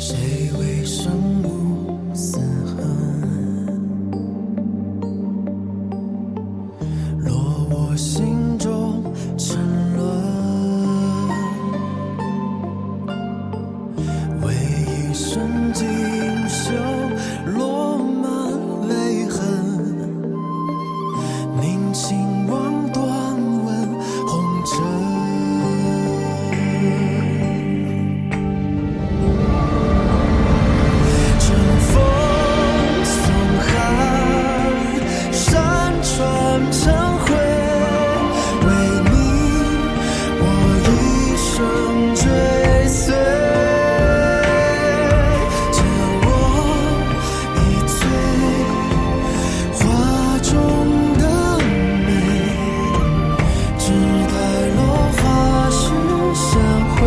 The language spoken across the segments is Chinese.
谁为生无死痕，落我心中沉沦，为一身锦绣落满泪痕，凝情望断问红尘。乘风送寒，山川成灰，为你我一生追随。借我一醉画中的美，只待落花时相会。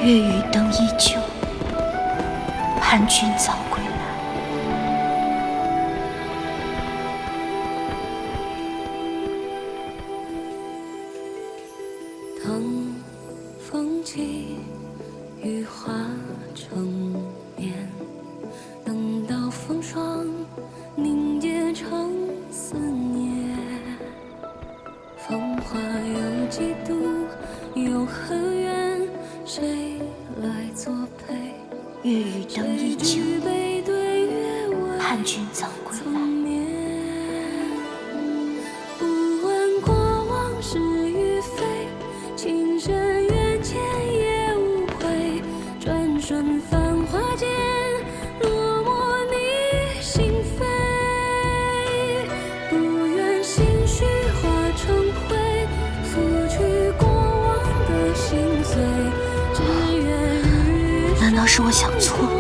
月与灯依旧，盼君早归来。当风起，雨化成绵，等到风霜凝结成思念。风花有几度，又很远，谁来作陪？月与灯依旧，背对月尾，盼君早归从来。眠。不问过往是与非，情深缘浅也无悔。转瞬繁华间，落寞你心扉。不愿心绪化成灰，拂去过往的心碎。只愿余难道是我想错了？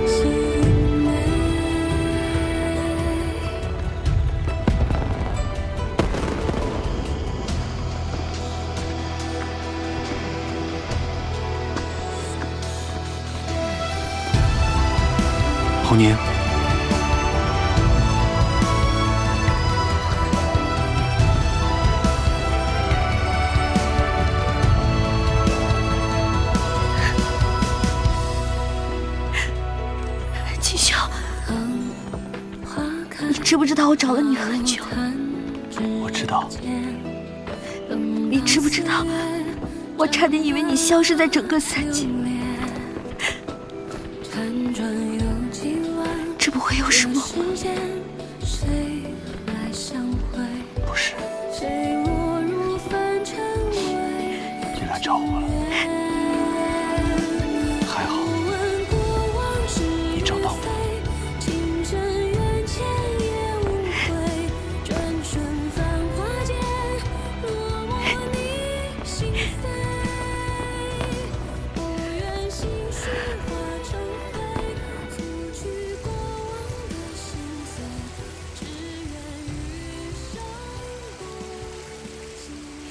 心美。红宁，秦晓，你知不知道我找了你很久？我知道。你知不知道，我差点以为你消失在整个三界。这不会又是梦吧？不是，你来找我了，还好，你找到我。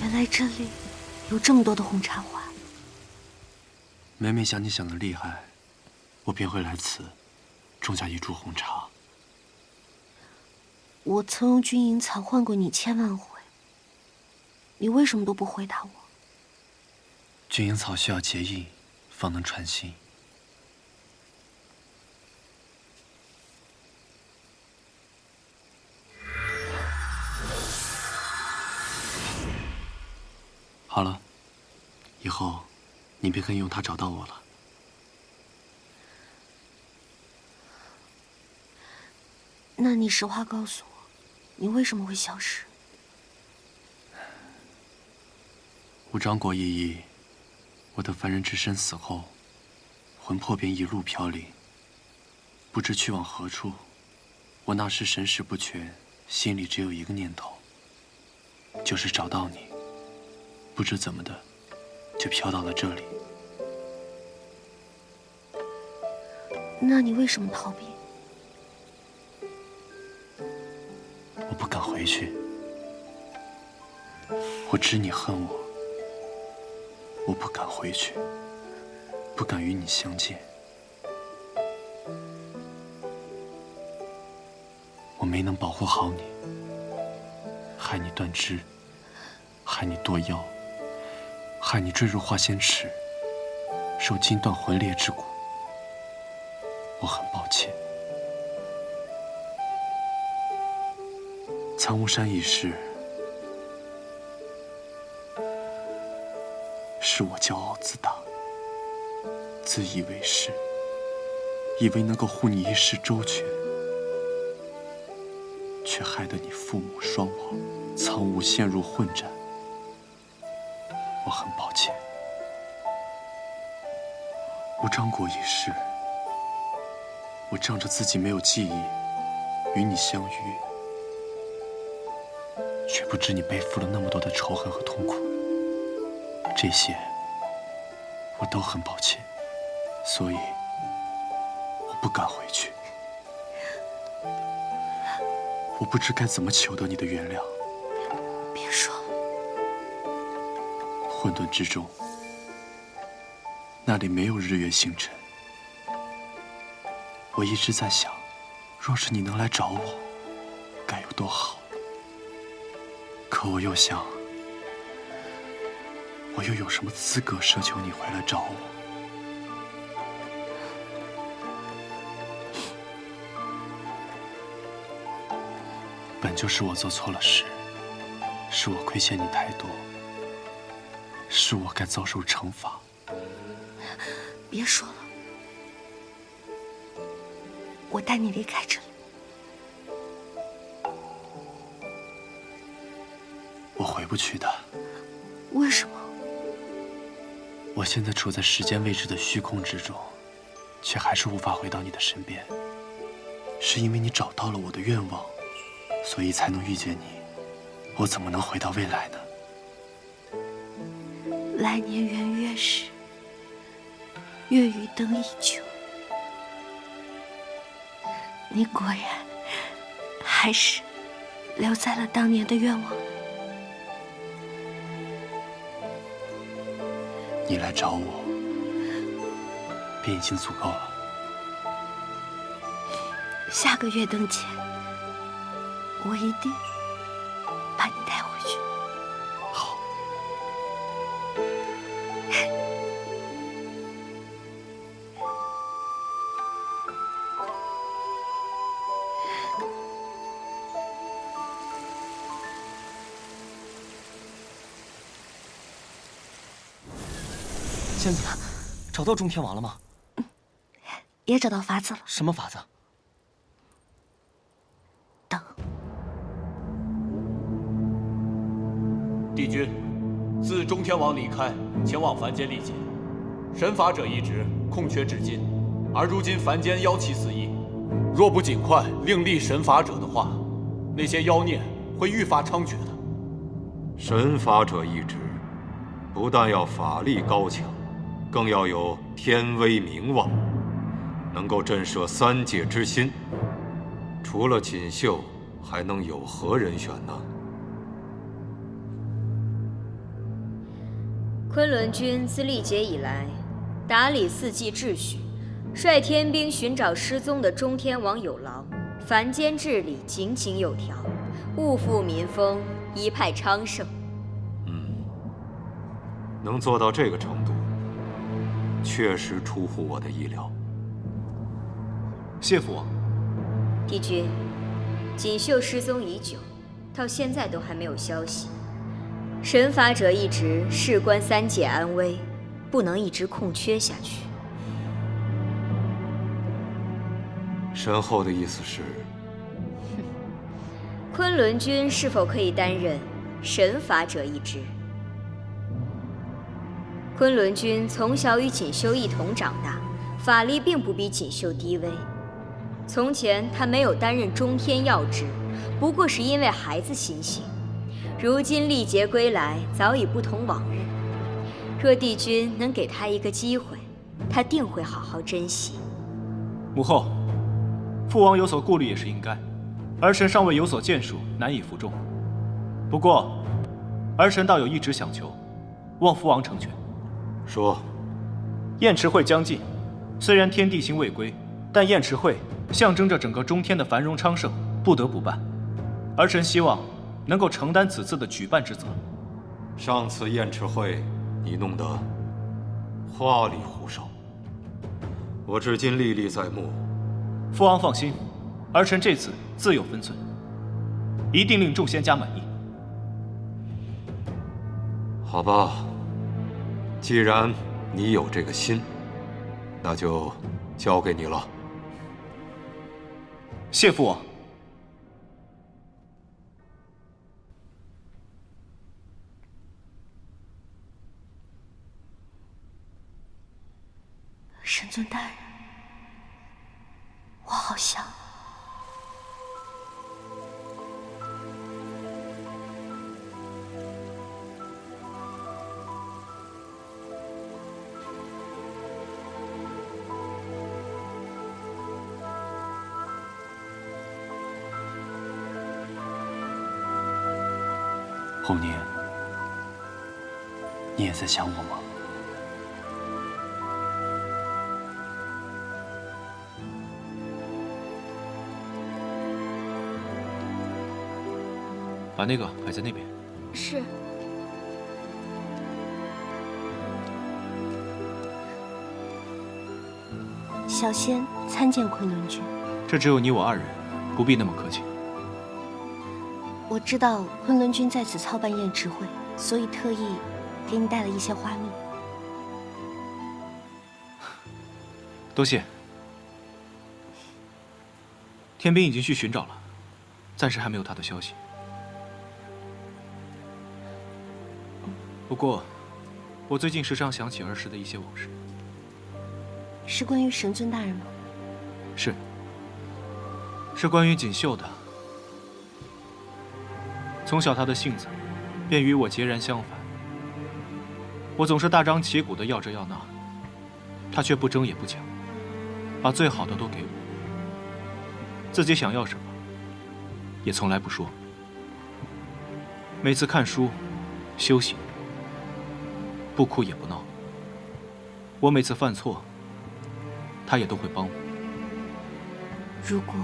原来这里有这么多的红茶花。每每想你想的厉害，我便会来此种下一株红茶。我曾用军营草唤过你千万回，你为什么都不回答我？军营草需要结印，方能传信。好了，以后你便可以用它找到我了。那你实话告诉我，你为什么会消失？吾张国一役，我的凡人之身死后，魂魄便一路飘零，不知去往何处。我那时神识不全，心里只有一个念头，就是找到你。不知怎么的，就飘到了这里。那你为什么逃避？不敢回去。我知你恨我，我不敢回去，不敢与你相见。我没能保护好你，害你断肢，害你堕妖，害你坠入化仙池，受筋断魂裂之苦。我很抱歉。苍梧山一事，是我骄傲自大，自以为是，以为能够护你一世周全，却害得你父母双亡，苍梧陷入混战。我很抱歉。吴张国一事，我仗着自己没有记忆与你相遇，却不知你背负了那么多的仇恨和痛苦。这些我都很抱歉，所以我不敢回去。我不知该怎么求得你的原谅。别说了。混沌之中，那里没有日月星辰。我一直在想，若是你能来找我，该有多好。可我又想，我又有什么资格奢求你回来找我？本就是我做错了事，是我亏欠你太多，是我该遭受惩罚。别说了，我带你离开这里。我回不去的。为什么？我现在处在时间位置的虚空之中，却还是无法回到你的身边。是因为你找到了我的愿望，所以才能遇见你。我怎么能回到未来呢？来年元月时，月与灯依旧。你果然还是留在了当年的愿望。你来找我，便已经足够了。下个月灯前，我一定把你带回去。好。仙子，找到中天王了吗？也找到法子了。什么法子？等。帝君，自中天王离开，前往凡间历劫，神法者一职空缺至今，而如今凡间妖气四溢，若不尽快另立神法者的话，那些妖孽会愈发猖獗的。神法者一职，不但要法力高强，更要有天威名望，能够震慑三界之心。除了锦绣，还能有何人选呢？昆仑君自历劫以来，打理四季秩序，率天兵寻找失踪的中天王有劳，凡间治理井井有条，物阜民丰，一派昌盛。能做到这个程度，确实出乎我的意料。谢父王。帝君，锦绣失踪已久，到现在都还没有消息。神法者一职事关三界安危，不能一直空缺下去。身后的意思是，昆仑君是否可以担任神法者一职？昆仑君从小与锦绣一同长大，法力并不比锦绣低微。从前他没有担任中天要职，不过是因为孩子心性。如今历劫归来，早已不同往日。若帝君能给他一个机会，他定会好好珍惜。母后，父王有所顾虑也是应该。儿臣尚未有所建树，难以服众。不过，儿臣倒有一旨想求，望父王成全。说。燕池会将近，虽然天地星未归，但燕池会象征着整个中天的繁荣昌盛，不得不办。儿臣希望能够承担此次的举办之责。上次燕池会，你弄得花里胡哨，我至今历历在目。父王放心，儿臣这次自有分寸，一定令众仙家满意。好吧，既然你有这个心，那就交给你了。谢父王。神尊大人，我好想。后年，你也在想我吗？把那个摆在那边。是。小仙参见昆仑君。这只有你我二人，不必那么客气。我知道昆仑君在此操办燕池会，所以特意给你带了一些花蜜。多谢。天兵已经去寻找了，暂时还没有他的消息。不过，我最近时常想起儿时的一些往事。是关于神尊大人吗？是关于锦绣的。从小他的性子便与我截然相反。我总是大张旗鼓地要这要那，他却不争也不抢，把最好的都给我。自己想要什么，也从来不说。每次看书、休息，不哭也不闹。我每次犯错，他也都会帮我。如果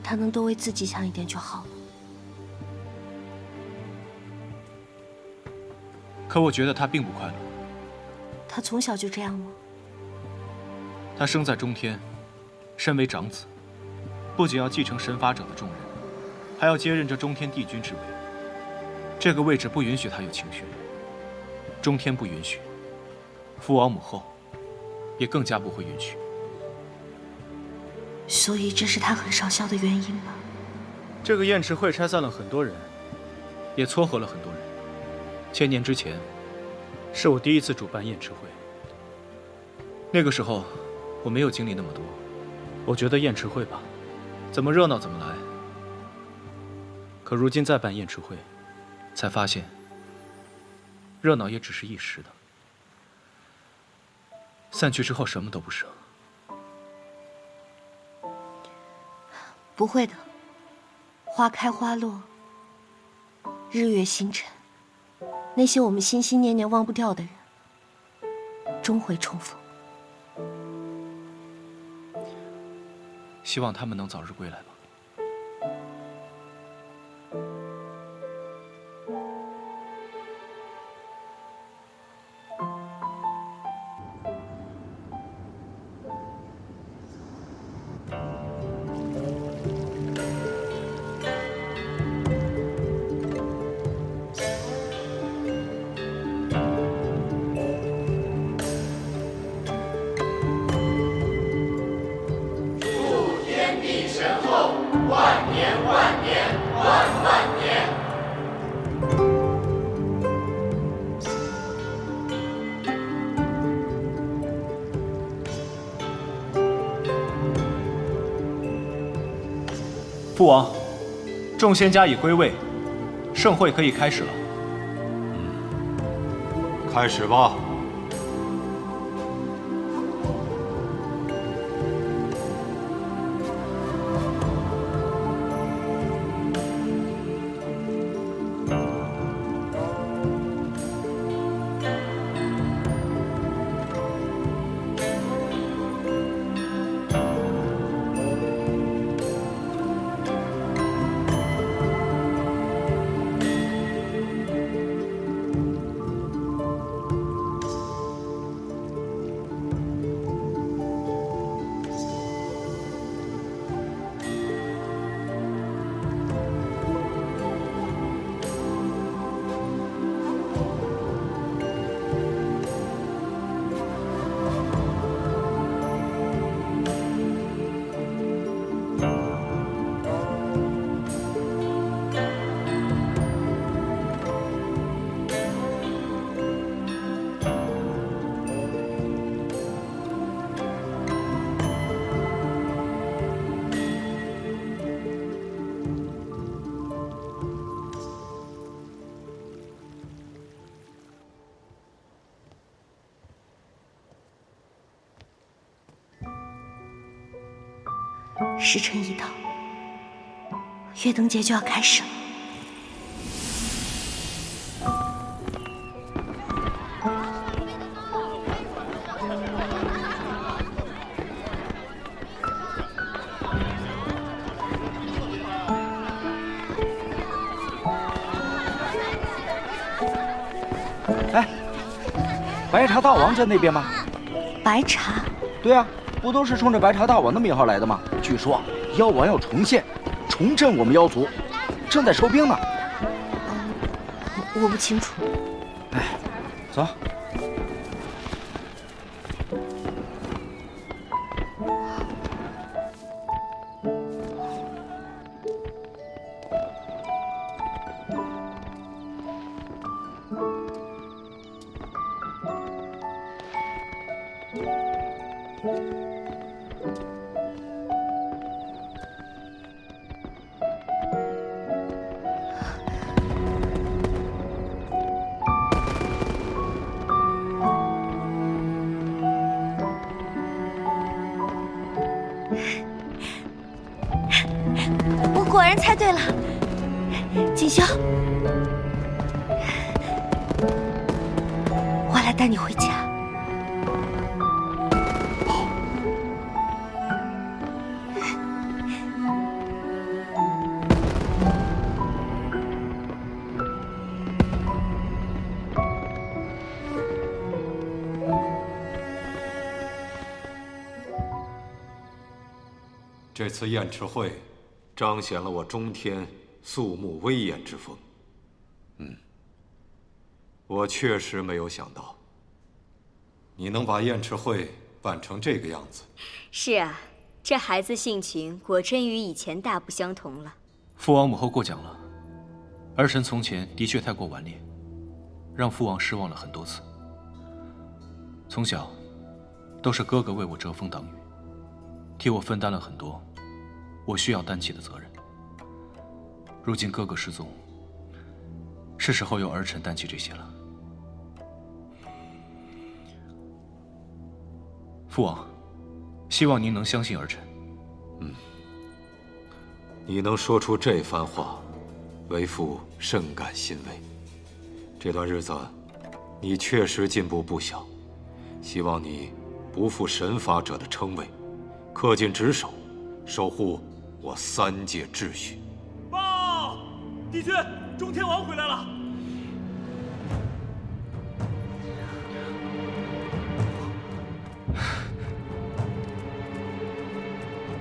他能多为自己想一点就好了。可我觉得他并不快乐。他从小就这样吗？他生在中天，身为长子，不仅要继承神法者的重任，还要接任这中天帝君之位。这个位置不允许他有情绪，中天不允许，父王母后也更加不会允许。所以这是他很少笑的原因吧？这个燕池会拆散了很多人，也撮合了很多人。千年之前，是我第一次主办燕池会。那个时候，我没有经历那么多。我觉得燕池会吧，怎么热闹怎么来。可如今再办燕池会，才发现，热闹也只是一时的，散去之后什么都不剩。不会的，花开花落，日月星辰。那些我们心心念念忘不掉的人，终会重逢。希望他们能早日归来吧。父王，众仙家已归位，盛会可以开始了。开始吧。时辰一到，月灯节就要开始了。哎，白茶大王在那边吗？白茶？对啊，不都是冲着白茶大王的名号来的吗？据说妖王要重现，重振我们妖族，正在收兵呢。我不清楚。哎，走。我果然猜对了，锦绣，我来带你回家。这次宴池会彰显了我中天肃穆威严之风。我确实没有想到，你能把宴池会办成这个样子。是啊，这孩子性情果真与以前大不相同了。父王母后过奖了，儿臣从前的确太过顽劣，让父王失望了很多次。从小，都是哥哥为我遮风挡雨，替我分担了很多我需要担起的责任。如今哥哥失踪，是时候由儿臣担起这些了。父王，希望您能相信儿臣。你能说出这番话，为父甚感欣慰。这段日子，你确实进步不小。希望你不负神法者的称谓，恪尽职守，守护我3界秩序。报！帝君，中天王回来了。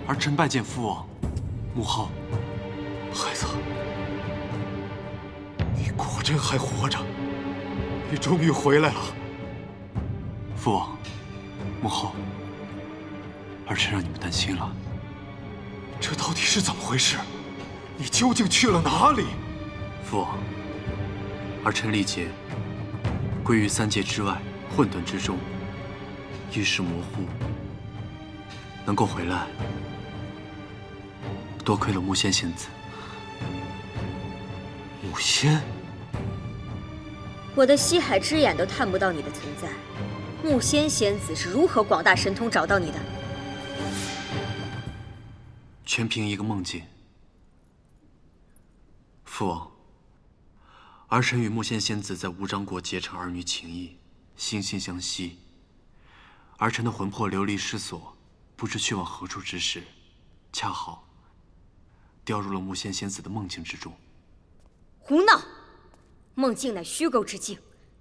儿臣拜见父王、母后。孩子，你果真还活着，你终于回来了。父王、母后，儿臣让你们担心了。这到底是怎么回事？你究竟去了哪里？父王，儿臣历劫，归于3界之外混沌之中，意识模糊，能够回来，多亏了木仙仙子。木仙？我的西海之眼都探不到你的存在，木仙仙子是如何广大神通找到你的？全凭一个梦境。父王，儿臣与木仙仙子在无章国结成儿女情谊，惺惺相惜。儿臣的魂魄流离失所，不知去往何处之时，恰好掉入了木仙仙子的梦境之中。胡闹！梦境乃虚构之境，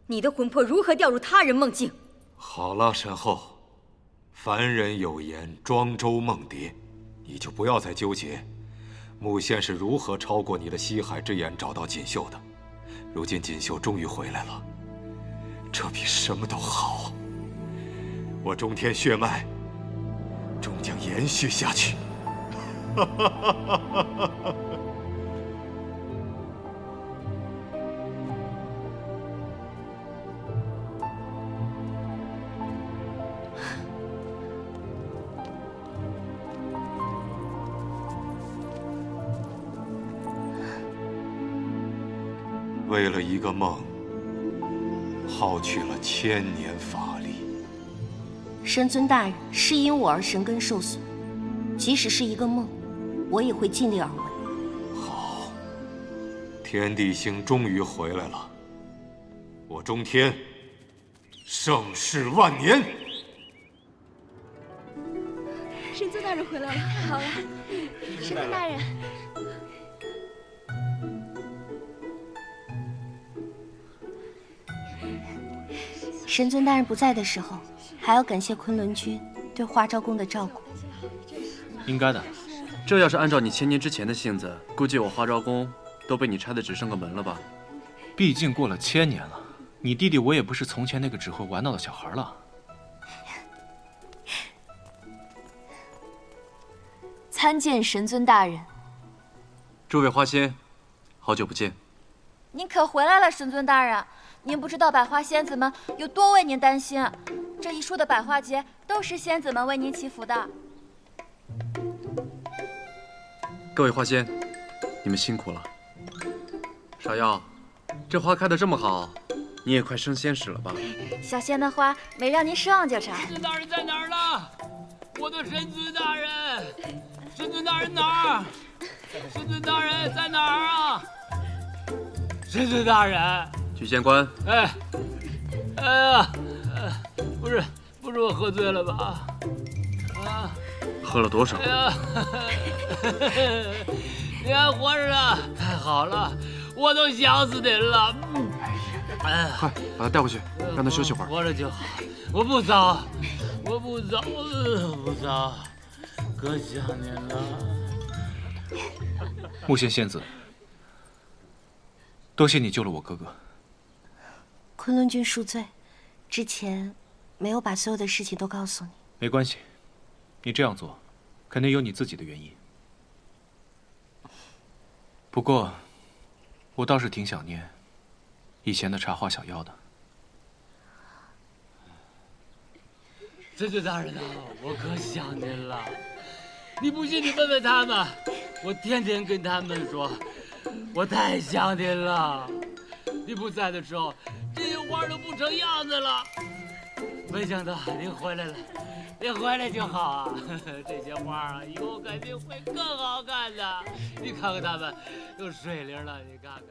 你的魂魄如何掉入他人梦境？好了，神后，凡人有言庄周梦蝶，你就不要再纠结木仙是如何超过你的西海之眼找到锦绣的。如今锦绣终于回来了，这比什么都好。我中天血脉终将延续下去。为了一个梦，耗去了1000年法力。神尊大人，是因我而神根受损，即使是一个梦，我也会尽力而为。好，天地星终于回来了，我中天盛世万年。神尊大人回来了，太好了！神尊大人，神尊大人不在的时候，还要感谢昆仑君对花昭宫的照顾。应该的。这要是按照你千年之前的性子，估计我花昭宫都被你拆的只剩个门了吧？毕竟过了1000年了，你弟弟我也不是从前那个只会玩闹的小孩了。参见神尊大人。诸位花仙，好久不见。您可回来了，神尊大人。您不知道百花仙子们有多为您担心，这一书的百花节都是仙子们为您祈福的。各位花仙，你们辛苦了。芍药，这花开得这么好，你也快升仙使了吧？小仙的花没让您失望就成。神尊大人在哪儿呢？我的神尊大人，神尊大人哪儿？神尊大人在哪儿啊？神尊大人，曲仙官，哎呀，不是我喝醉了吧？啊，喝了多少？哎呀，你还活着呢，太好了，我都想死您了。快把他带回去，让他休息会儿。活着就好，我不走，可想您了。木仙仙子，多谢你救了我哥哥。昆仑君恕罪，之前没有把所有的事情都告诉你。没关系，你这样做，肯定有你自己的原因。不过，我倒是挺想念以前的茶花小妖的。神尊大人啊，我可想您了。你不信，你问问他们，我天天跟他们说，我太想您了。你不在的时候，这些花都不成样子了。没想到您回来了，您回来就好啊。这些花啊，以后肯定会更好看的。你看看它们，都水灵了，你看看。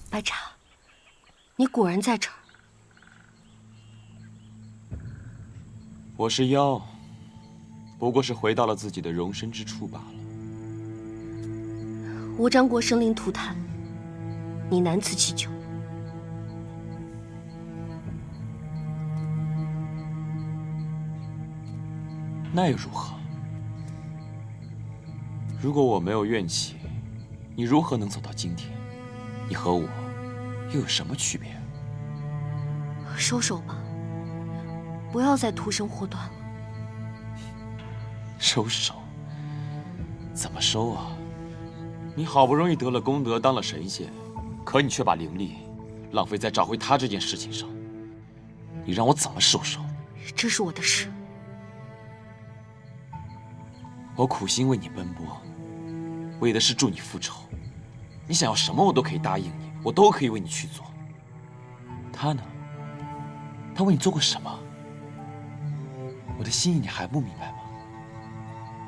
白茶，你果然在这儿。我是妖，不过是回到了自己的容身之处罢了。吴张国生灵涂炭，你难辞其咎。那又如何？如果我没有怨气，你如何能走到今天？你和我又有什么区别？收手吧，不要再图生祸端了。收手？怎么收啊？你好不容易得了功德，当了神仙，可你却把灵力浪费在找回他这件事情上，你让我怎么收手？这是我的事。我苦心为你奔波，为的是助你复仇。你想要什么，我都可以答应你，我都可以为你去做。他呢？他为你做过什么？我的心意你还不明白吗？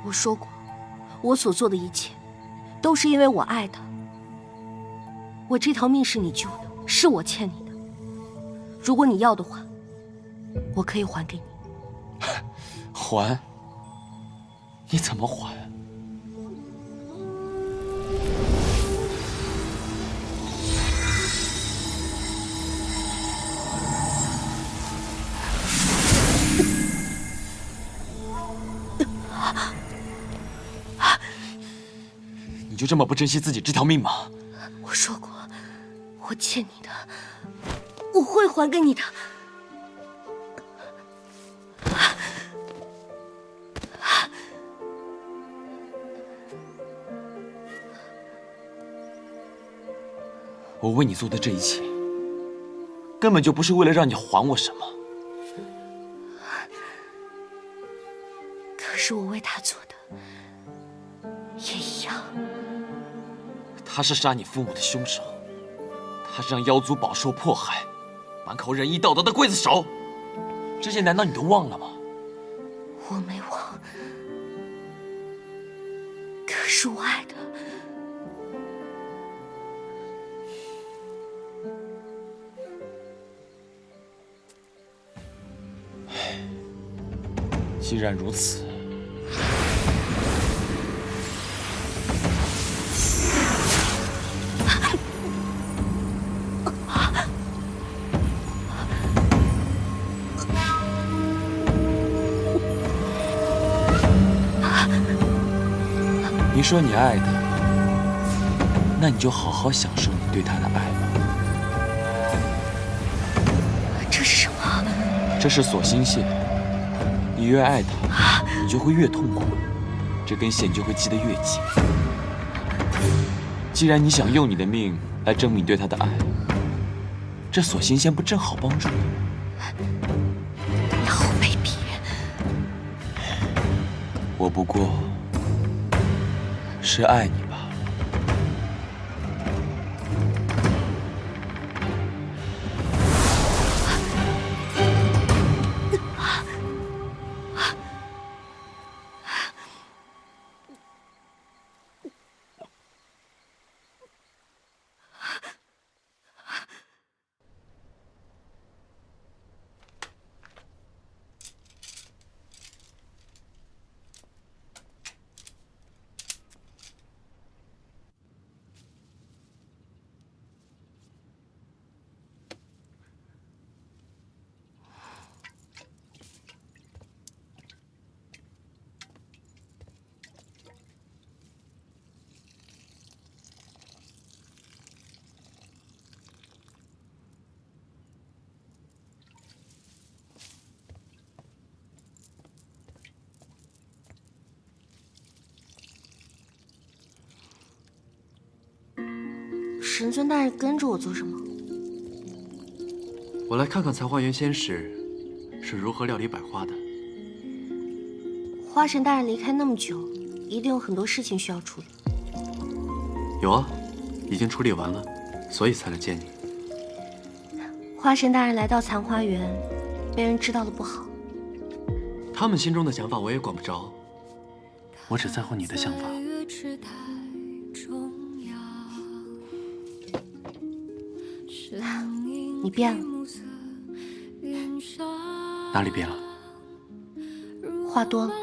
我说过，我所做的一切，都是因为我爱他。我这条命是你救的，是我欠你的。如果你要的话，我可以还给你。还？你怎么还？你就这么不珍惜自己这条命吗？我说过，我欠你的，我会还给你的。我为你做的这一切，根本就不是为了让你还我什么。可是我为他做的也一样。他是杀你父母的凶手，他是让妖族饱受迫害，满口仁义道德的刽子手，这些难道你都忘了吗？我没忘，可是我爱他。既然如此，你说你爱他，那你就好好享受你对他的爱吧。这是什么？这是锁心线。你越爱他，你就会越痛苦，这根线就会系得越紧。既然你想用你的命来证明你对他的爱，这锁心线不正好帮助你？你好卑鄙！我不过是爱你吧。神尊大人跟着我做什么？我来看看残花园仙使是如何料理百花的。花神大人离开那么久，一定有很多事情需要处理。有啊，已经处理完了，所以才来见你。花神大人来到残花园，被人知道了不好。他们心中的想法我也管不着，我只在乎你的想法。你变了。哪里变了？话多了。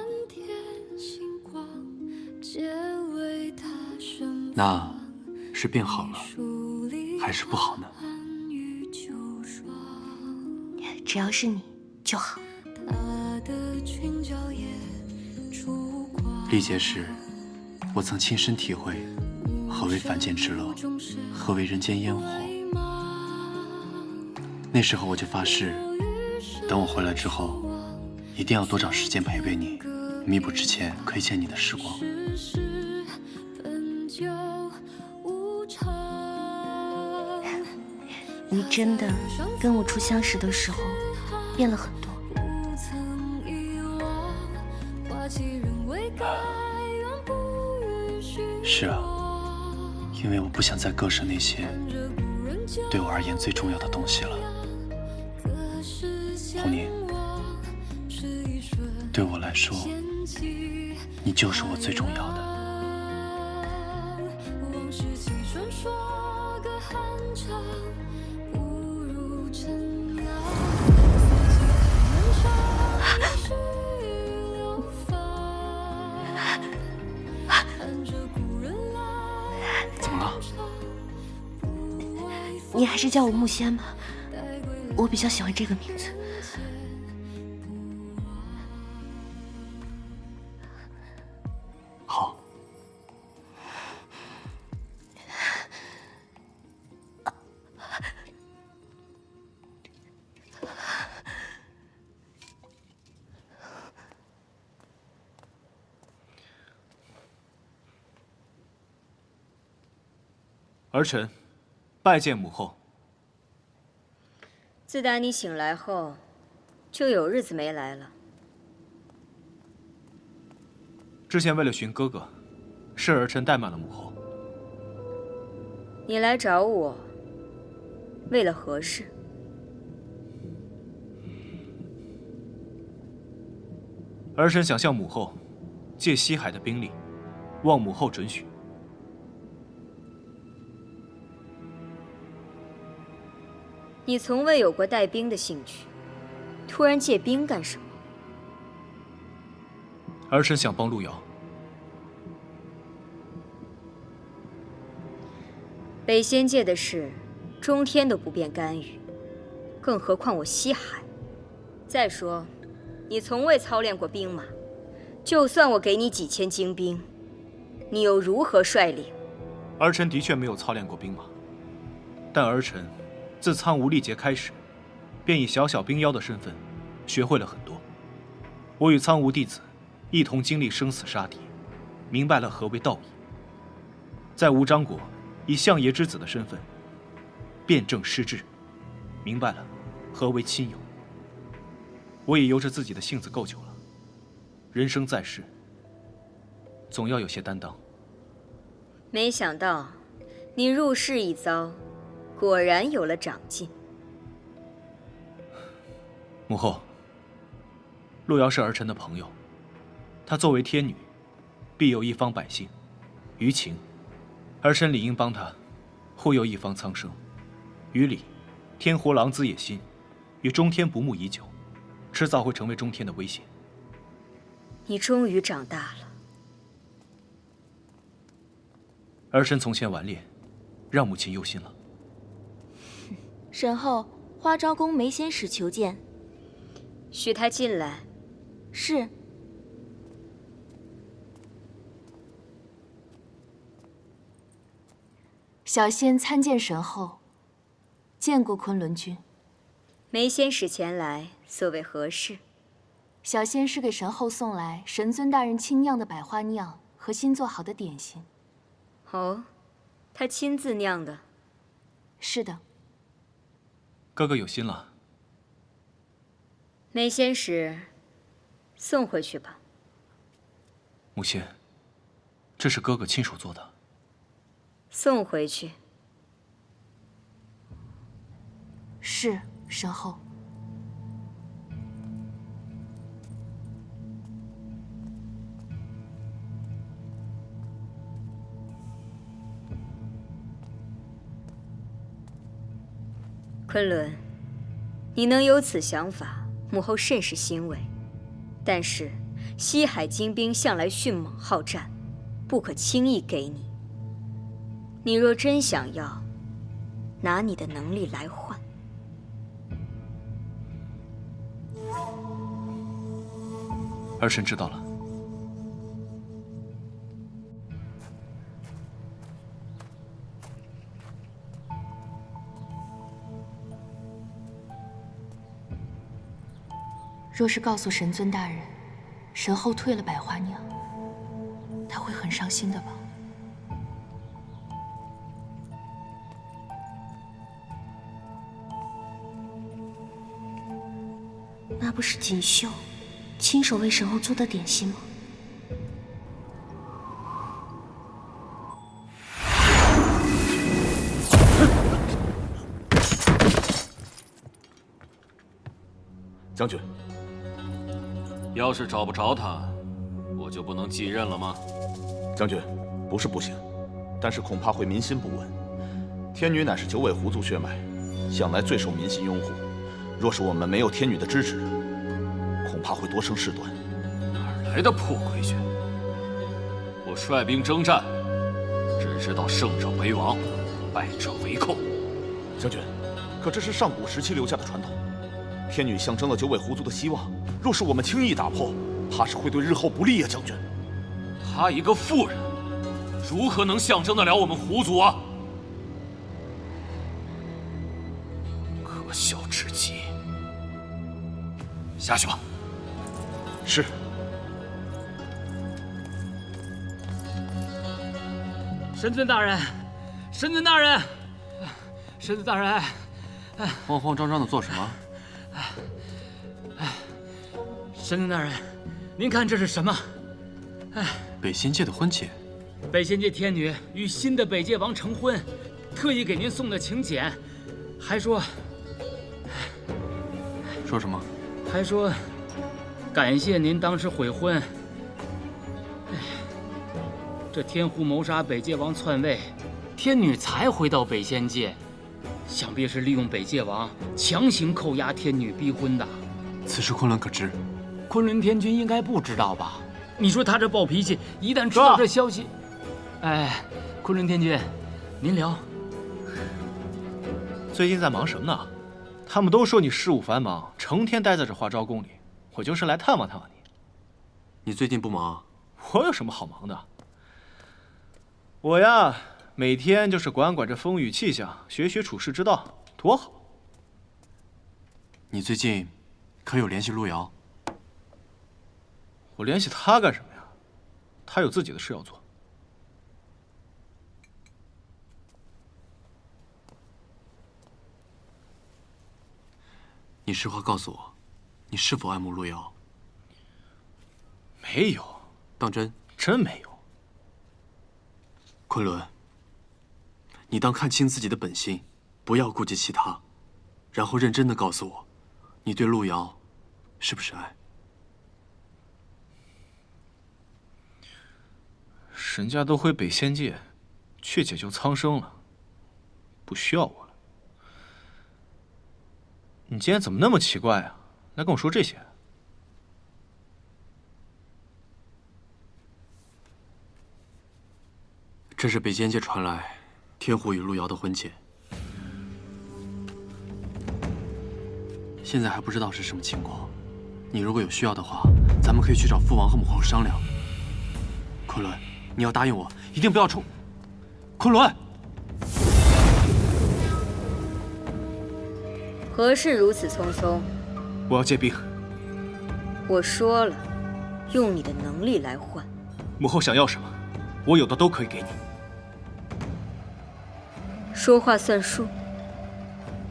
那是变好了，还是不好呢？只要是你就好。历劫时，我曾亲身体会何为凡间之乐，何为人间烟火。那时候我就发誓，等我回来之后，一定要多找时间陪陪你，弥补之前亏欠你的时光。你真的跟我初相识的时候变了很多。是啊，因为我不想再割舍那些对我而言最重要的东西了。红宁，对我来说，你就是我最重要的。怎么了？你还是叫我木仙吧，我比较喜欢这个名字。好。儿臣拜见母后。自打你醒来后，就有日子没来了。之前为了寻哥哥，是儿臣怠慢了母后。你来找我，为了何事？儿臣想向母后借西海的兵力，望母后准许。你从未有过带兵的兴趣，突然借兵干什么？儿臣想帮路遥。北仙界的事，中天都不便干预，更何况我西海。再说，你从未操练过兵马，就算我给你几千精兵，你又如何率领？儿臣的确没有操练过兵马，但儿臣自苍梧历劫开始，便以小小兵妖的身份，学会了很多。我与苍梧弟子一同经历生死杀敌，明白了何为道义。在吴章国，以相爷之子的身份，辩证施治，明白了何为亲友。我也由着自己的性子够久了，人生在世，总要有些担当。没想到，你入世一遭，果然有了长进。母后，路遥是儿臣的朋友，她作为天女，必有一方百姓，于情，儿臣理应帮她护佑一方苍生；于理，天狐狼子野心，与中天不睦已久，迟早会成为中天的威胁。你终于长大了。儿臣从前顽劣，让母亲忧心了。沈后，花昭宫梅仙使求见。许他进来。是。小仙参见神后，见过昆仑君。梅仙使前来，所谓何事？小仙是给神后送来神尊大人亲酿的百花酿和新做好的点心。哦，他亲自酿的。是的。哥哥有心了。梅仙使，送回去吧。母亲，这是哥哥亲手做的。送回去。是，神后。昆仑，你能有此想法，母后甚是欣慰。但是西海精兵向来迅猛好战，不可轻易给你。你若真想要，拿你的能力来换。儿臣知道了。若是告诉神尊大人，神后退了百花酿，他会很伤心的吧？那不是锦绣亲手为神后做的点心吗？将军，要是找不着他，我就不能继任了吗？将军，不是不行，但是恐怕会民心不稳。天女乃是九尾狐族血脉，向来最受民心拥护。若是我们没有天女的支持，恐怕会多生事端。哪来的破规矩？我率兵征战，只知道胜者为王，败者为寇。将军，可这是上古时期留下的传统。天女象征了九尾狐族的希望，若是我们轻易打破，怕是会对日后不利呀，将军。她一个妇人，如何能象征得了我们狐族啊？可笑至极！下去吧。是。神尊大人，神尊大人，神子大人，慌慌张张的做什么？神子大人，您看这是什么？北仙界的婚戒。北仙界天女与新的北界王成婚，特意给您送的请柬，还说什么？还说感谢您当时悔婚。这天狐谋杀北界王篡位，天女才回到北仙界，想必是利用北界王强行扣押天女逼婚的。此事昆仑可知？昆仑天君应该不知道吧？你说他这暴脾气，一旦知道这消息，昆仑天君，您聊。最近在忙什么呢？他们都说你事务繁忙，成天待在这花昭宫里，我就是来探望探望你。你最近不忙？我有什么好忙的？我呀，每天就是管管这风雨气象，学学处世之道，多好。你最近可有联系路遥？我联系他干什么呀？他有自己的事要做。你实话告诉我，你是否爱慕路遥？没有。当真？真没有。昆仑，你当看清自己的本心，不要顾及其他，然后认真的告诉我，你对路遥是不是爱？人家都回北仙界，去解救苍生了，不需要我了。你今天怎么那么奇怪啊？来跟我说这些。这是北仙界传来天狐与路遥的婚戒，现在还不知道是什么情况。你如果有需要的话，咱们可以去找父王和母后商量。昆仑，你要答应我，一定不要冲。昆仑，何事如此匆匆？我要借兵。我说了，用你的能力来换。母后想要什么，我有的都可以给你。说话算数。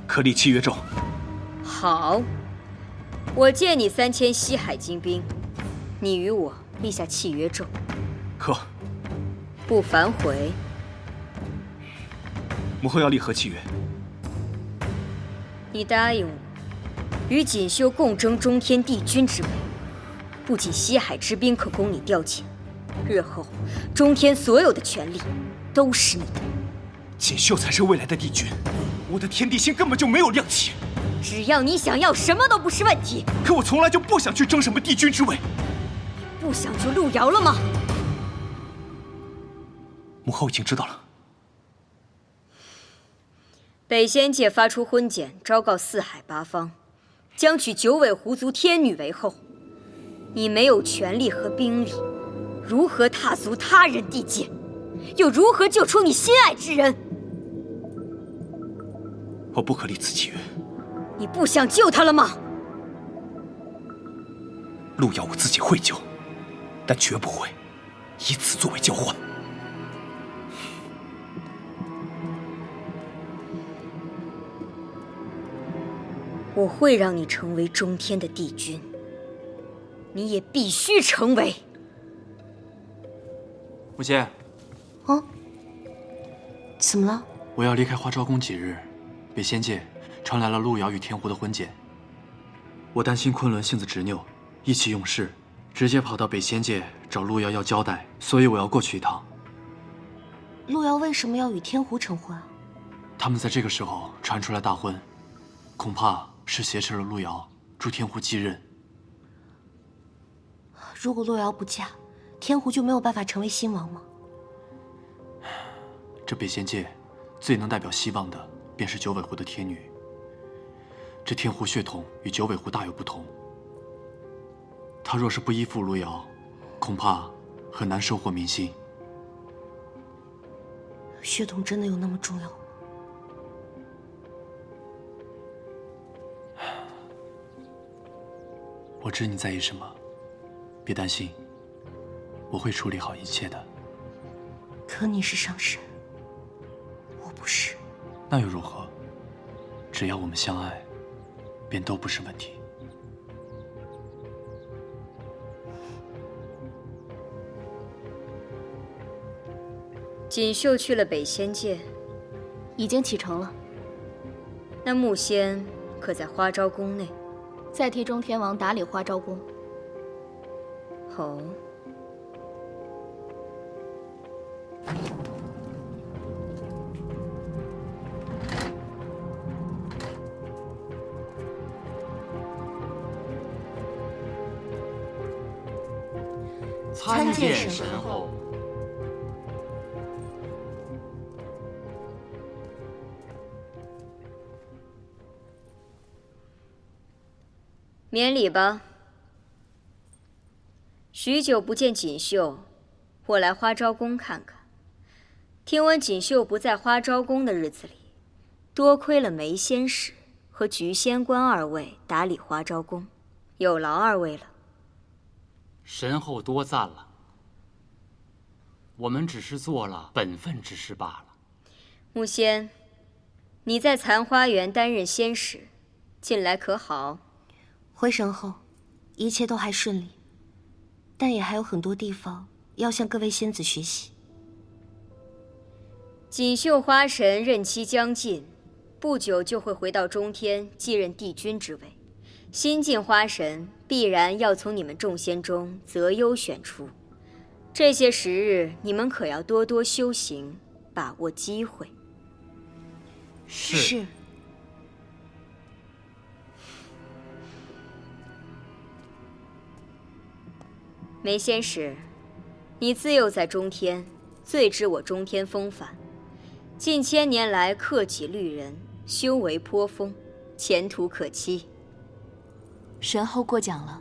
可立契约咒。好，我借你3000西海精兵，你与我立下契约咒。可不反悔。母后要立何契约？你答应我，与锦绣共争中天帝君之位。不仅西海之滨可供你调遣，日后中天所有的权力都是你的。锦绣才是未来的帝君，我的天地星根本就没有亮起。只要你想要，什么都不是问题。可我从来就不想去争什么帝君之位。你不想就路遥了吗？母后已经知道了。北仙界发出婚检，昭告四海八方，将娶九尾狐族天女为后。你没有权力和兵力，如何踏足他人地界？又如何救出你心爱之人？我不可立此契约。你不想救他了吗？路遥我自己会救，但绝不会以此作为交换。我会让你成为中天的帝君，你也必须成为。母亲。哦，怎么了？我要离开花昭宫几日，北仙界传来了路遥与天狐的婚检。我担心昆仑性子执拗，意气用事，直接跑到北仙界找路遥要交代，所以我要过去一趟。路遥为什么要与天狐成婚啊？他们在这个时候传出来大婚，恐怕是挟持了路遥，助天狐继任。如果路遥不嫁，天狐就没有办法成为新王吗？这北仙界最能代表希望的，便是九尾狐的天女。这天狐血统与九尾狐大有不同，她若是不依附路遥，恐怕很难收获民心。血统真的有那么重要吗？我知你在意什么，别担心，我会处理好一切的。可你是上神，我不是。那又如何？只要我们相爱，便都不是问题。锦绣去了北仙界，已经启程了。那木仙可在花昭宫内？在替中天王打理花昭宫。哦。参见神后。免礼吧。许久不见锦绣，我来花昭宫看看。听闻锦绣不在花昭宫的日子里，多亏了梅仙使和菊仙官二位打理花昭宫，有劳二位了。神后多赞了，我们只是做了本分之事罢了。木仙，你在残花园担任仙使，近来可好？回神后，一切都还顺利，但也还有很多地方要向各位仙子学习。锦绣花神任期将近，不久就会回到中天继任帝君之位。新晋花神必然要从你们众仙中择优选出，这些时日你们可要多多修行，把握机会。是。梅仙使，你自幼在中天，最知我中天风范。近千年来克己律人，修为颇丰，前途可期。神后过奖了。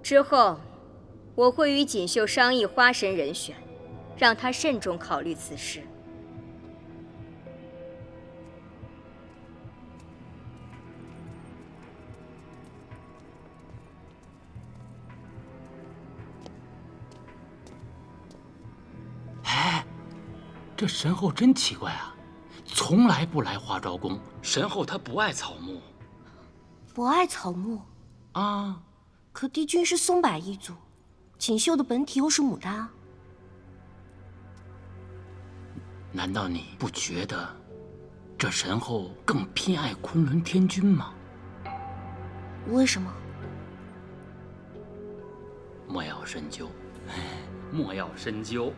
之后，我会与锦绣商议花神人选，让他慎重考虑此事。哎，这神后真奇怪啊，从来不来花昭宫。神后她不爱草木。不爱草木啊？可帝君是松柏一族，锦绣的本体又是牡丹啊。难道你不觉得这神后更偏爱昆仑天君吗？为什么？莫要深究，莫要深究。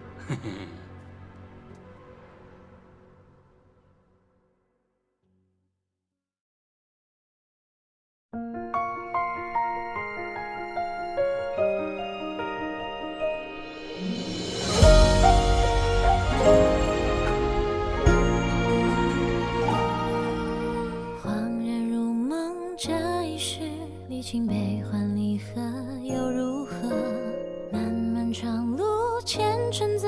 历经悲欢离合又如何？漫漫长路前尘。